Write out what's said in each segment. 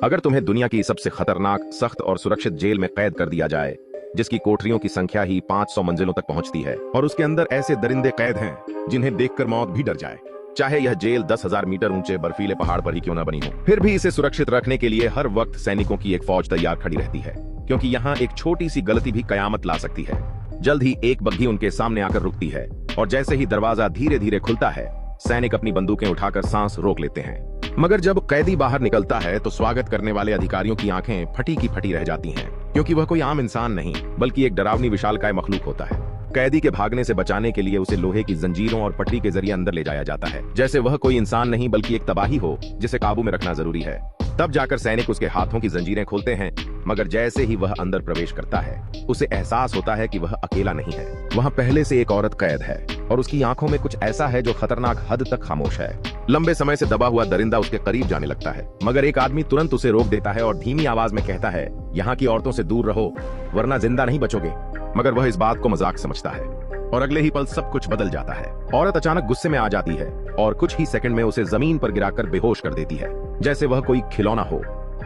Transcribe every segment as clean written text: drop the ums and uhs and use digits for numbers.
अगर तुम्हें दुनिया की सबसे खतरनाक, सख्त और सुरक्षित जेल में कैद कर दिया जाए, जिसकी कोठरियों की संख्या ही 500 मंजिलों तक पहुंचती है, और उसके अंदर ऐसे दरिंदे कैद हैं जिन्हें देखकर मौत भी डर जाए, चाहे यह जेल 10,000 मीटर ऊंचे बर्फीले पहाड़ पर ही क्यों न बनी हो, फिर भी इसे सुरक्षित रखने के लिए हर वक्त सैनिकों की एक फौज तैयार खड़ी रहती है, क्योंकि यहाँ एक छोटी सी गलती भी कयामत ला सकती है। जल्द ही एक बग्घी उनके सामने आकर रुकती है, और जैसे ही दरवाजा धीरे धीरे खुलता है, सैनिक अपनी बंदूकें उठाकर सांस रोक लेते हैं। मगर जब कैदी बाहर निकलता है तो स्वागत करने वाले अधिकारियों की आंखें फटी की फटी रह जाती हैं, क्योंकि वह कोई आम इंसान नहीं बल्कि एक डरावनी विशालकाय मखलूक होता है। कैदी के भागने से बचाने के लिए उसे लोहे की जंजीरों और पटरी के जरिए अंदर ले जाया जाता है, जैसे वह कोई इंसान नहीं बल्कि एक तबाही हो जिसे काबू में रखना जरूरी है। तब जाकर सैनिक उसके हाथों की जंजीरें खोलते हैं, मगर जैसे ही वह अंदर प्रवेश करता है, उसे एहसास होता है कि वह अकेला नहीं है। वहाँ पहले से एक औरत कैद है, और उसकी आंखों में कुछ ऐसा है जो खतरनाक हद तक खामोश है। लंबे समय से दबा हुआ दरिंदा उसके करीब जाने लगता है, मगर एक आदमी तुरंत उसे रोक देता है और धीमी आवाज में कहता है, यहाँ की औरतों से दूर रहो, वरना जिंदा नहीं बचोगे। मगर वह इस बात को मजाक समझता है, और अगले ही पल सब कुछ बदल जाता है। औरत अचानक गुस्से में आ जाती है और कुछ ही सेकंड में उसे जमीन पर गिराकर बेहोश कर देती है, जैसे वह कोई खिलौना हो।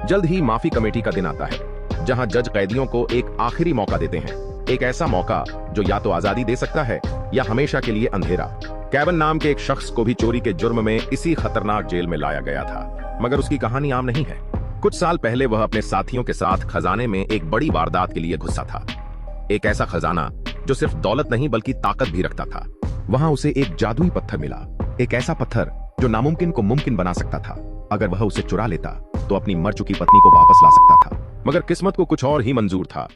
जल्द ही माफी कमेटी का दिन आता है, जहां जज कैदियों को एक आखिरी मौका देते हैं, एक ऐसा मौका जो या तो आजादी दे सकता है या हमेशा के लिए अंधेरा। कैवन नाम के एक शख्स को भी चोरी के जुर्म में इसी खतरनाक जेल में लाया गया था, मगर उसकी कहानी आम नहीं है। कुछ साल पहले वह अपने साथियों के साथ खजाने में एक बड़ी वारदात के लिए घुसा था, एक ऐसा खजाना जो सिर्फ दौलत नहीं बल्कि ताकत भी रखता था। वहां उसे एक जादुई पत्थर मिला, एक ऐसा पत्थर जो नामुमकिन को मुमकिन बना सकता था। अगर वह उसे चुरा लेता तो अपनी मर चुकी पत्नी को वापस ला सकता था, मगर किस्मत को कुछ और ही मंजूर था।